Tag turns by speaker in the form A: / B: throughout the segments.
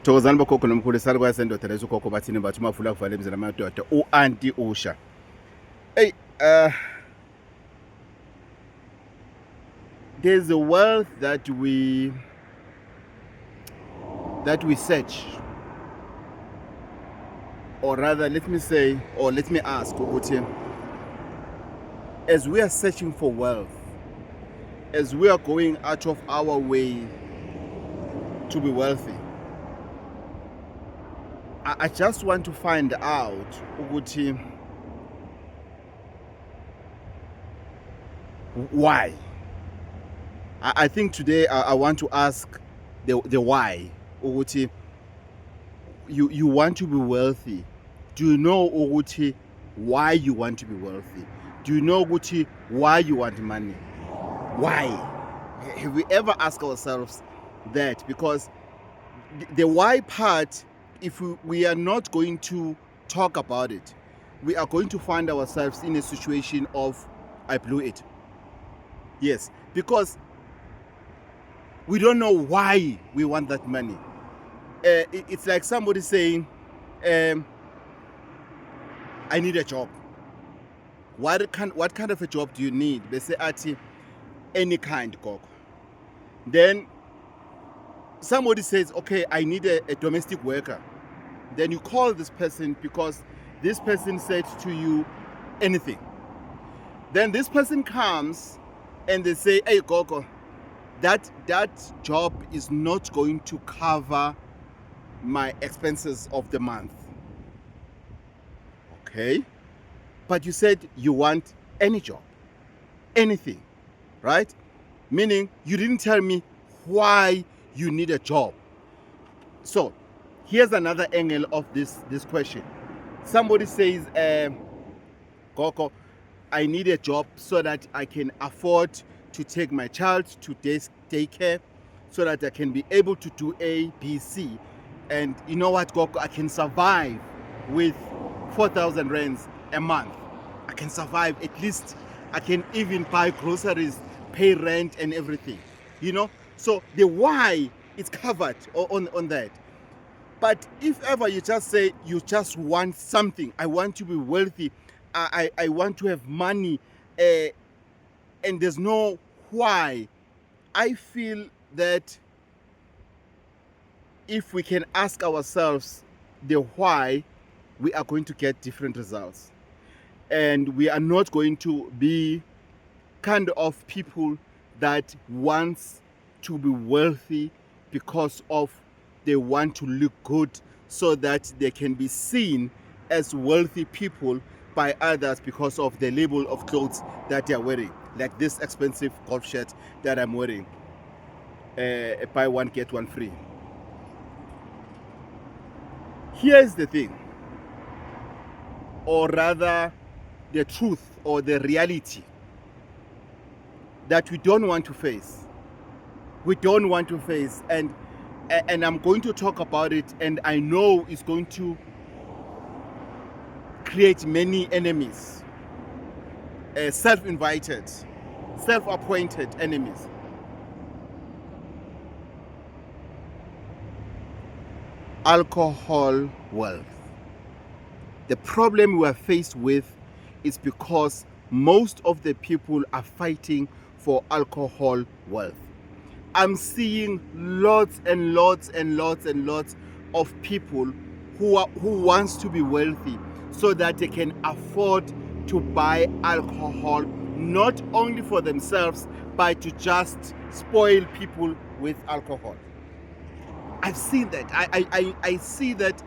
A: Thokozani bokhokho nomkhulu salukwazi sendoda leso ukhokho bathini bathi umafula kuvala emzini amadoda u-anti Usha. Hey, there's a wealth that we search, or rather let me say, or let me ask ukuthi, as we are searching for wealth, as we are going out of our way to be wealthy, I just want to find out ukuthi why. I think today I want to ask the why. Ukuthi you want to be wealthy. Do you know ukuthi why you want to be wealthy? Do you know ukuthi why you want money? Why? Have we ever asked ourselves that? Because the why part, if we are not going to talk about it, we are going to find ourselves in a situation of I blew it. Yes, because we don't know why we want that money. It's like somebody saying, I need a job. What kind of a job do you need? They say, Ati, any kind, Koko. Then somebody says, okay, I need a domestic worker. Then you call this person because this person said to you anything. Then this person comes and they say, hey, Koko, that job is not going to cover my expenses of the month. Okay? But you said you want any job, anything, right? Meaning you didn't tell me why you need a job. So here's another angle of this question. Somebody says, Koko, I need a job so that I can afford to take my child to daycare, so that I can be able to do A, B, C. And you know what, Koko, I can survive with 4,000 rands a month. I can survive, at least I can even buy groceries, pay rent and everything, you know? So the why is covered on that. But if ever you just say you just want something, I want to be wealthy, I want to have money, and there's no why, I feel that if we can ask ourselves the why, we are going to get different results. And we are not going to be kind of people that wants to be wealthy because of they want to look good so that they can be seen as wealthy people by others because of the label of clothes that they are wearing, like this expensive golf shirt that I'm wearing, buy one get one free. Here's the thing, or rather the truth or the reality that we don't want to face. We don't want to face, and I'm going to talk about it, and I know it's going to create many enemies, self-invited, self-appointed enemies. Alcohol wealth. The problem we are faced with is because most of the people are fighting for alcohol wealth. I'm seeing lots and lots and lots and lots of people who wants to be wealthy so that they can afford to buy alcohol, not only for themselves, but to just spoil people with alcohol. I've seen that. I see that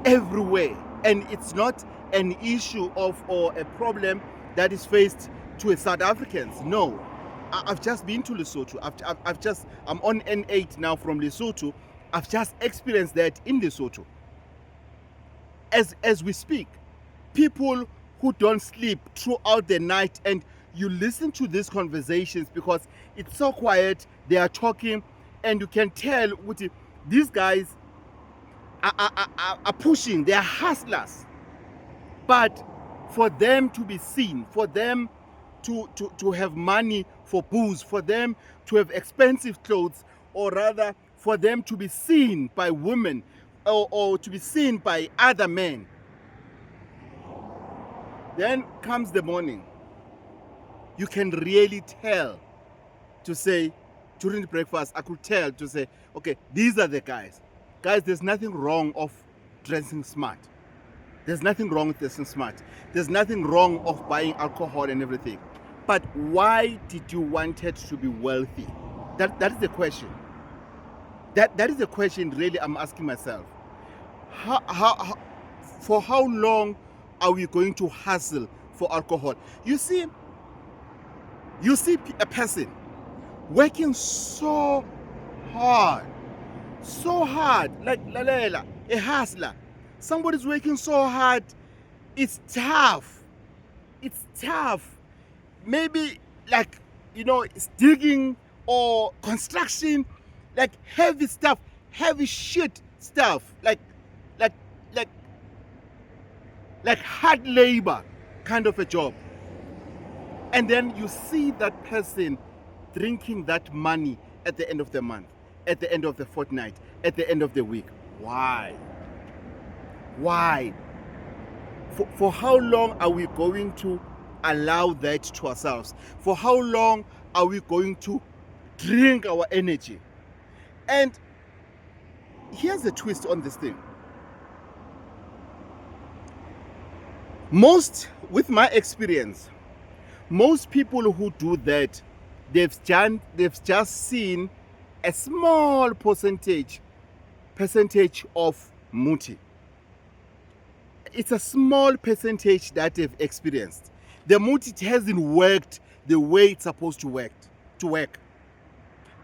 A: everywhere, and it's not an issue of or a problem that is faced to South Africans. No, I've just been to Lesotho. I'm on N8 now from Lesotho. I've just experienced that in Lesotho. As we speak, people who don't sleep throughout the night, and you listen to these conversations because it's so quiet, they are talking, and you can tell what these guys are pushing, they are hustlers. But for them to be seen, for them to have money for booze, for them to have expensive clothes, or rather for them to be seen by women or to be seen by other men. Then comes the morning. You can really tell to say, during the breakfast, I could tell to say, okay, these are the guys. Guys, there's nothing wrong of dressing smart. There's nothing wrong with dressing smart. There's nothing wrong of buying alcohol and everything. But why did you want it to be wealthy? That is the question. That is the question really I'm asking myself. For how long are we going to hustle for alcohol? You see a person working so hard, like Lalela, a hustler. Somebody's working so hard, it's tough. Maybe like, it's digging or construction, like heavy stuff, heavy shit stuff, like hard labor kind of a job. And then you see that person drinking that money at the end of the month, at the end of the fortnight, at the end of the week. Why? For how long are we going to allow that to ourselves? For how long are we going to drink our energy? And here's the twist on this thing. With my experience, most people who do that, they've just seen a small percentage of muti. It's a small percentage that they've experienced. The muti hasn't worked the way it's supposed to work.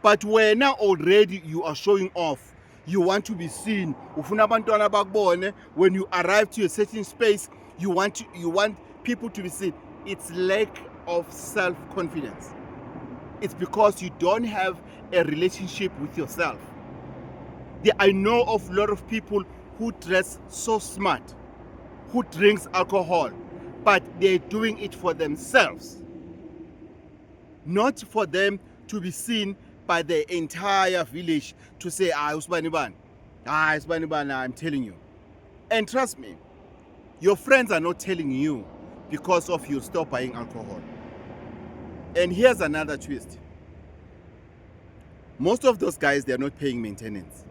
A: But when now already you are showing off, you want to be seen. When you arrive to a certain space, you want people to be seen. It's lack of self-confidence. It's because you don't have a relationship with yourself. I know of a lot of people who dress so smart, who drinks alcohol, but they're doing it for themselves, not for them to be seen by the entire village to say, Usbaniban, I'm telling you. And trust me, your friends are not telling you because of you stop buying alcohol. And here's another twist. Most of those guys, they're not paying maintenance.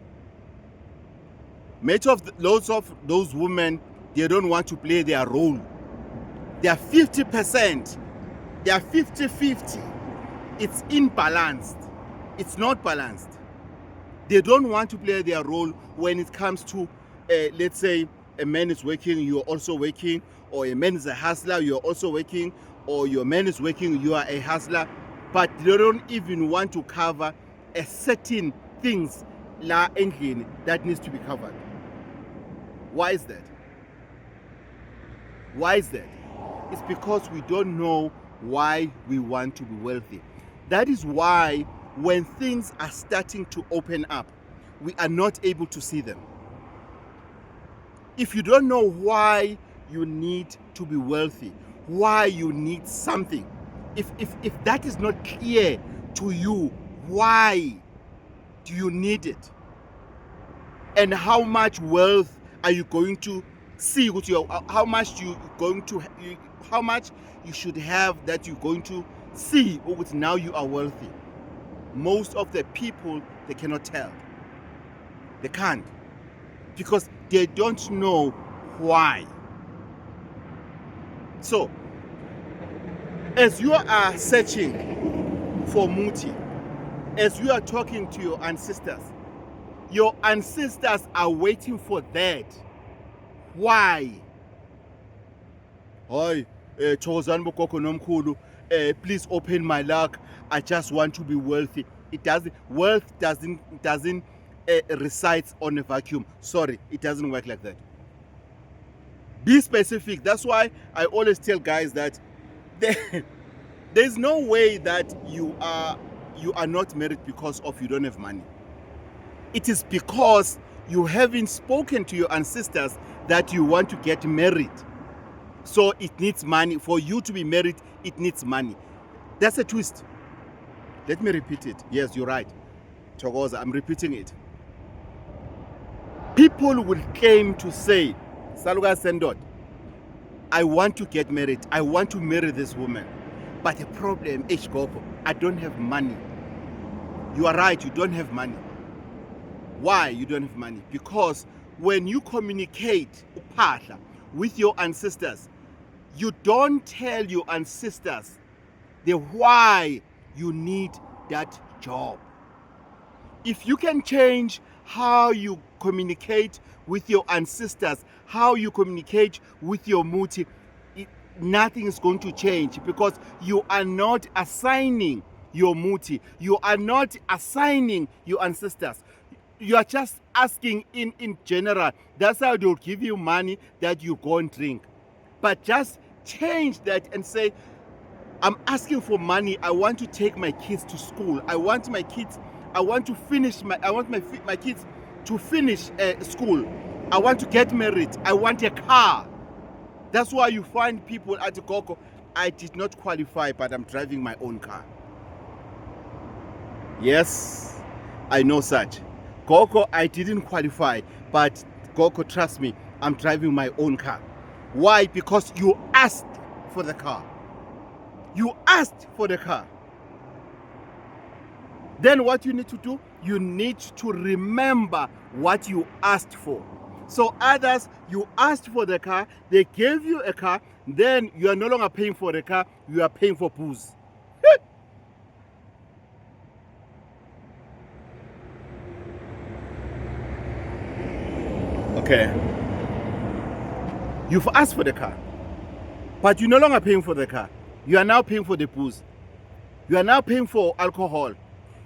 A: Lots of those women, they don't want to play their role. They are 50%. They are 50-50. It's imbalanced. It's not balanced. They don't want to play their role when it comes to, let's say, a man is working, you're also working, or a man is a hustler, you're also working, or your man is working, you are a hustler, but they don't even want to cover a certain things la endlini that needs to be covered. Why is that? It's because we don't know why we want to be wealthy. That is why when things are starting to open up, we are not able to see them. If you don't know why you need to be wealthy, why you need something, if that is not clear to you, why do you need it? And how much wealth are you going to see with how much you should have that you're going to see with now you are wealthy? Most of the people, they cannot tell. They can't, because they don't know why. So, as you are searching for muti, as you are talking to your ancestors are waiting for that. Why? Hi, please open my luck. I just want to be wealthy. Wealth doesn't resides on a vacuum. Sorry, it doesn't work like that. Be specific. That's why I always tell guys that there's no way that you are not married because of you don't have money. It is because you haven't spoken to your ancestors that you want to get married. So it needs money. For you to be married, it needs money. That's a twist. Let me repeat it. Yes, you're right. Thokoza, I'm repeating it. People will claim to say, Salukazi Sendot, I want to get married. I want to marry this woman. But the problem is, Gogo, I don't have money. You are right, you don't have money. Why you don't have money? Because when you communicate uphahla with your ancestors, you don't tell your ancestors the why you need that job. If you can change how you communicate with your ancestors, how you communicate with your muti, nothing is going to change, because you are not assigning your muti, you are not assigning your ancestors. You are just asking in general. That's how they'll give you money that you go and drink. But just change that and say, I'm asking for money. I want to take my kids to school. I want my kids to finish school. I want to get married. I want a car. That's why you find people at Gogo, I did not qualify, but I'm driving my own car. Yes, I know such. Gogo, I didn't qualify, but Gogo, trust me, I'm driving my own car. Why? Because you asked for the car. You asked for the car. Then what you need to do, you need to remember what you asked for. So others, you asked for the car, they gave you a car, then you are no longer paying for the car, you are paying for booze. Okay. You've asked for the car, but you're no longer paying for the car. You are now paying for the booze. You are now paying for alcohol.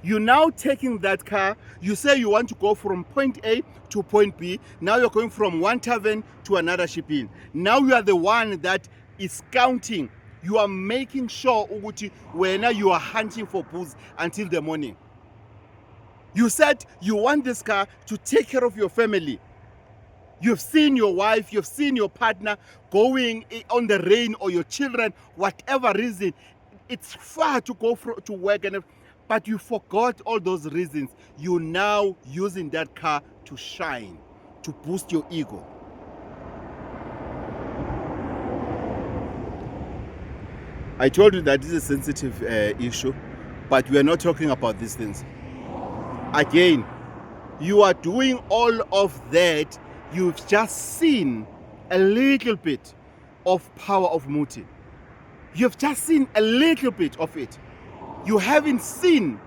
A: You're now taking that car. You say you want to go from point A to point B. Now you're going from one tavern to another shipping. Now you are the one that is counting. You are making sure when you are hunting for booze until the morning. You said you want this car to take care of your family. You've seen your wife, you've seen your partner going on the rain, or your children, whatever reason. It's far to go to work, but you forgot all those reasons. You're now using that car to shine, to boost your ego. I told you that this is a sensitive issue, but we are not talking about these things. Again, you are doing all of that. You've just seen a little bit of power of muti. You've just seen a little bit of it. You haven't seen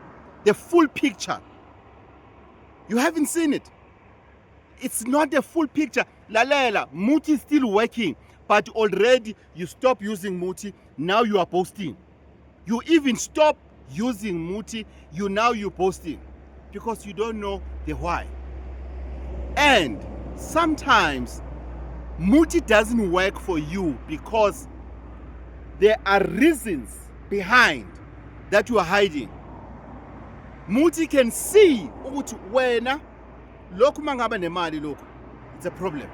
A: the full picture. You haven't seen it. It's not the full picture. Lalela, muti is still working, but already you stop using muti. Now you are posting. You even stop using muti. You're posting, because you don't know the why. And sometimes muti doesn't work for you because there are reasons behind that you are hiding. Muti can see ukuthi wena lokhu mangaba nemali lokhu, it's a problem.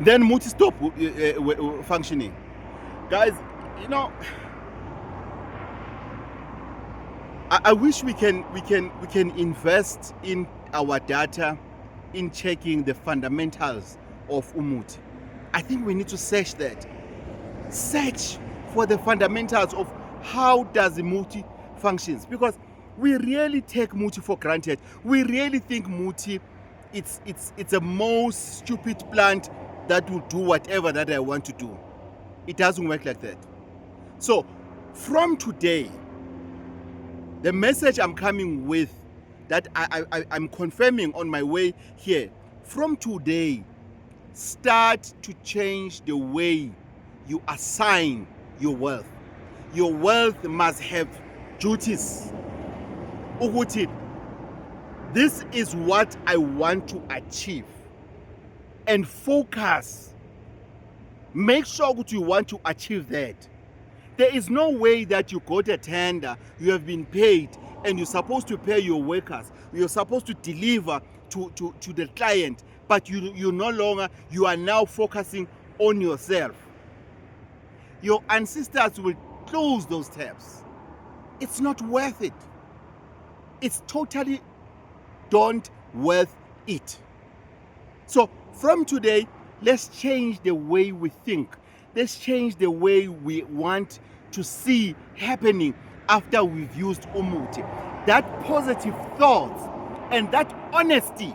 A: Then muti stop functioning. Guys, I wish we can invest in our data, in checking the fundamentals of umuti. I think we need to search that. Search for the fundamentals of how does the muti functions, because we really take muti for granted. We really think muti it's a most stupid plant that will do whatever that I want to do. It doesn't work like that. So from today, the message I'm coming with, that I'm confirming on my way here, from today, start to change the way you assign your wealth. Your wealth must have duties. Ukuthi, this is what I want to achieve. And focus. Make sure that you want to achieve that. There is no way that you got a tender, you have been paid, and you're supposed to pay your workers. You're supposed to deliver to the client, but you no longer, you are now focusing on yourself. Your ancestors will close those tabs. It's not worth it. It's totally don't worth it. So from today, let's change the way we think. Let's change the way we want to see happening after we've used Umuti. That positive thoughts and that honesty.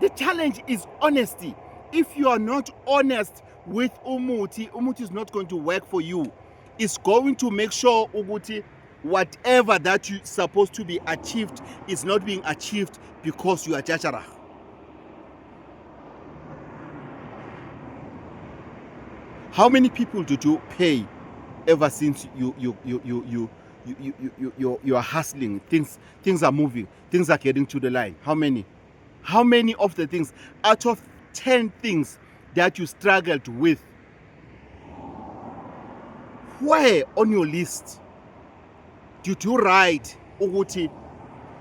A: The challenge is honesty. If you are not honest with Umuti is not going to work for you. It's going to make sure Umuti, whatever that you supposed to be achieved is not being achieved because you are Jajara. How many people did you pay ever since you are hustling? Things are moving. Things are getting to the line. How many? How many of the things out of 10 things that you struggled with, where on your list did you write, Uguti,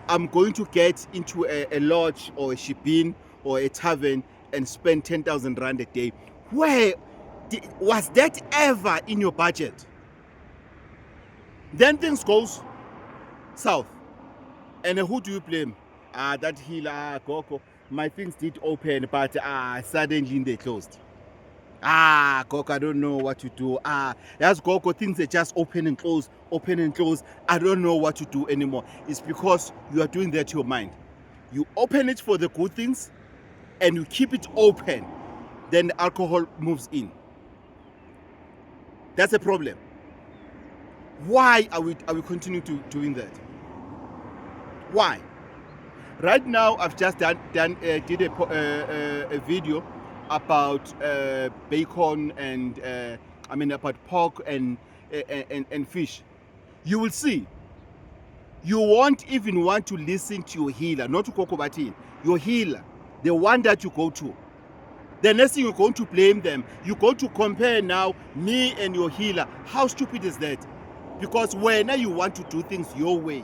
A: I'm going to get into a lodge or a shibin or a tavern and spend 10,000 rand a day? Where was that ever in your budget? Then things goes south. And who do you blame? That healer, Gogo. My things did open, but suddenly they closed. Gogo, I don't know what to do. That's Gogo, things are just open and close, open and close. I don't know what to do anymore. It's because you are doing that to your mind. You open it for the good things and you keep it open. Then the alcohol moves in. That's a problem. Why are we continuing to doing that? Why? Right now, I've just did a video about bacon and about pork and fish. You will see. You won't even want to listen to your healer, not to Kokobatin. Your healer, the one that you go to. The next thing you're going to blame them. You're going to compare now me and your healer. How stupid is that? Because when you want to do things your way,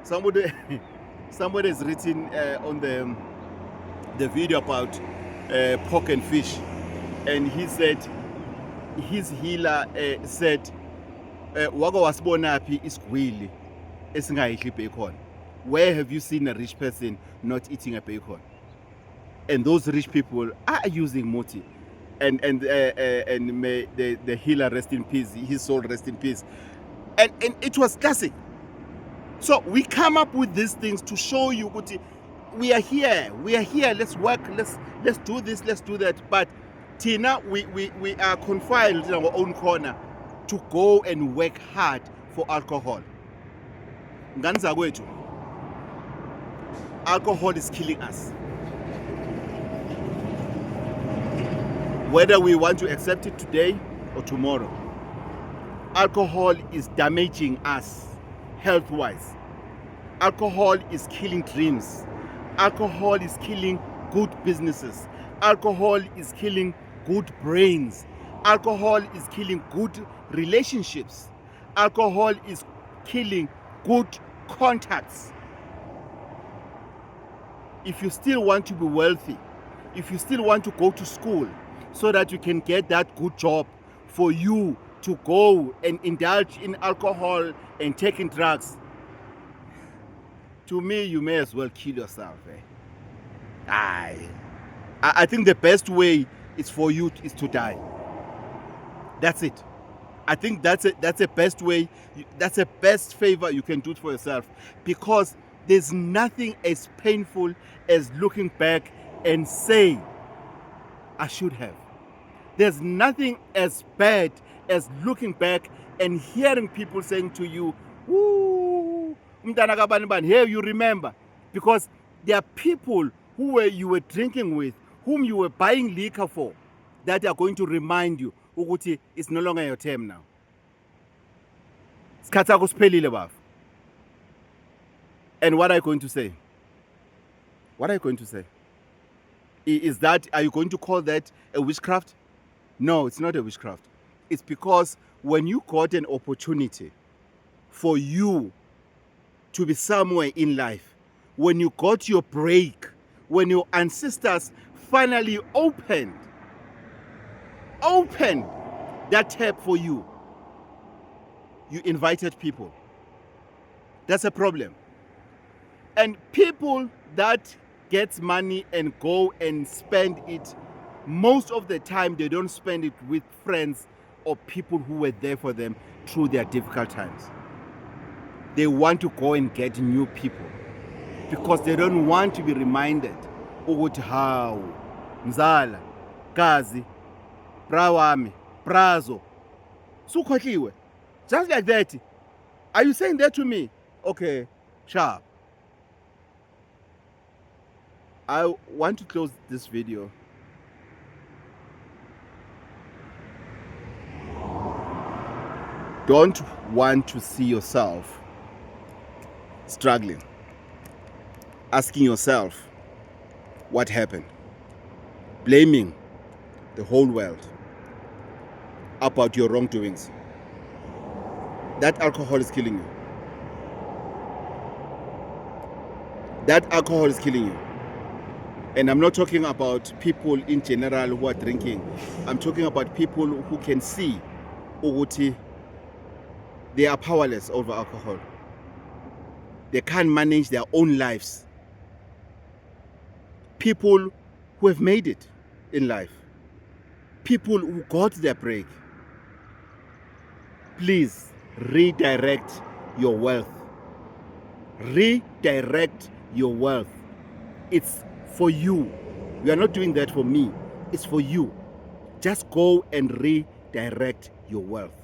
A: somebody has written on the video about pork and fish, and he said his healer said wako wasibonaphi isigwili esingayidli bacon. Where have you seen a rich person not eating a bacon? And those rich people are using Muti. And may the healer rest in peace, his soul rest in peace. And it was classic. So we come up with these things to show you Muti, we are here, let's work, let's do this, let's do that. But Tina, we are confined in our own corner to go and work hard for alcohol. Nganza kwethu, alcohol is killing us. Whether we want to accept it today or tomorrow, alcohol is damaging us health-wise. Alcohol is killing dreams. Alcohol is killing good businesses. Alcohol is killing good brains. Alcohol is killing good relationships. Alcohol is killing good contacts. If you still want to be wealthy, if you still want to go to school so that you can get that good job, for you to go and indulge in alcohol and taking drugs, to me, you may as well kill yourself. I think the best way is for you is to die. That's it. I think that's a best way. That's a best favor you can do for yourself, because there's nothing as painful as looking back and saying, I should have. There's nothing as bad as looking back and hearing people saying to you, "Ooh, here you remember," because there are people you were drinking with, whom you were buying liquor for, that are going to remind you, Uguti, it's no longer your term now. And what are you going to say? What are you going to say? Are you going to call that a witchcraft? No, it's not a witchcraft. It's because when you got an opportunity for you to be somewhere in life, when you got your break, when your ancestors finally opened that tap for you, you invited people. That's a problem. And people that gets money and go and spend it, most of the time they don't spend it with friends or people who were there for them through their difficult times. They want to go and get new people because they don't want to be reminded ukuthi how mzala kazi brawami brazo sukhohliwe, just like that. Are you saying that to me? Okay, sharp. I want to close this video. Don't want to see yourself struggling, asking yourself what happened, blaming the whole world about your wrongdoings. That alcohol is killing you. That alcohol is killing you. And I'm not talking about people in general who are drinking. I'm talking about people who can see ukuthi they are powerless over alcohol. They can't manage their own lives. People who have made it in life. People who got their break. Please redirect your wealth. Redirect your wealth. It's for you. You are not doing that for me. It's for you. Just go and redirect your wealth.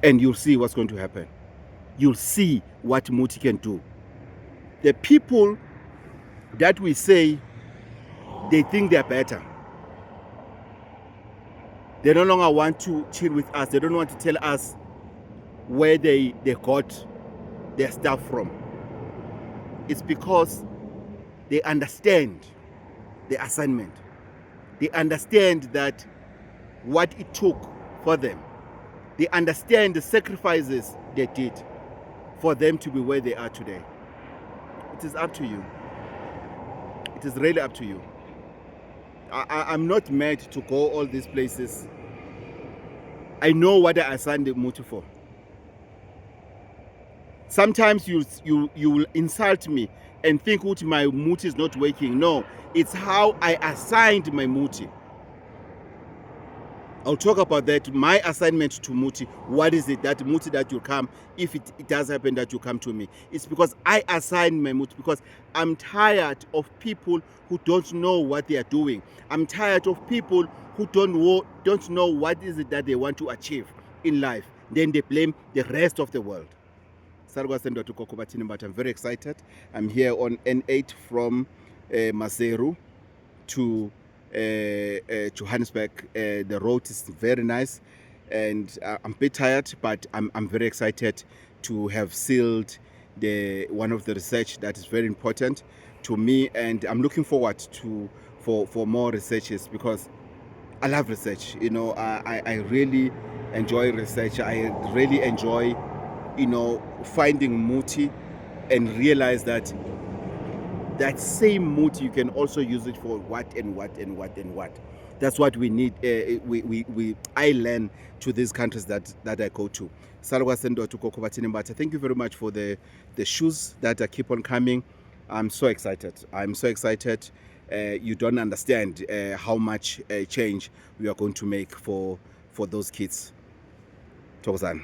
A: And you'll see what's going to happen. You'll see what Muti can do. The people that we say they think they're better, they no longer want to chill with us. They don't want to tell us where they got their stuff from. It's because they understand the assignment. They understand that what it took for them. They understand the sacrifices they did for them to be where they are today. It is up to you. It is really up to you. I'm not mad to go all these places. I know what I assigned the Muti for. Sometimes you will insult me and think that my Muti is not working. No, it's how I assigned my Muti. I'll talk about that. My assignment to Muti. What is it that Muti that you come, if it does happen that you come to me? It's because I assigned my Muti, because I'm tired of people who don't know what they are doing. I'm tired of people who don't know what is it that they want to achieve in life. Then they blame the rest of the world. But I'm very excited. I'm here on N8 from Maseru to Johannesburg. The road is very nice, and I'm a bit tired, but I'm very excited to have sealed one of the research that is very important to me, and I'm looking forward to for more researches, because I love research. You know, I really enjoy research. I really enjoy, you know, finding Muti and realize that same Muti you can also use it for what and what and what and what. That's what we need. I learn to these countries that I go to. Thank you very much for the shoes that keep on coming. I'm so excited. I'm so excited. You don't understand how much change we are going to make for those kids. Thokozani.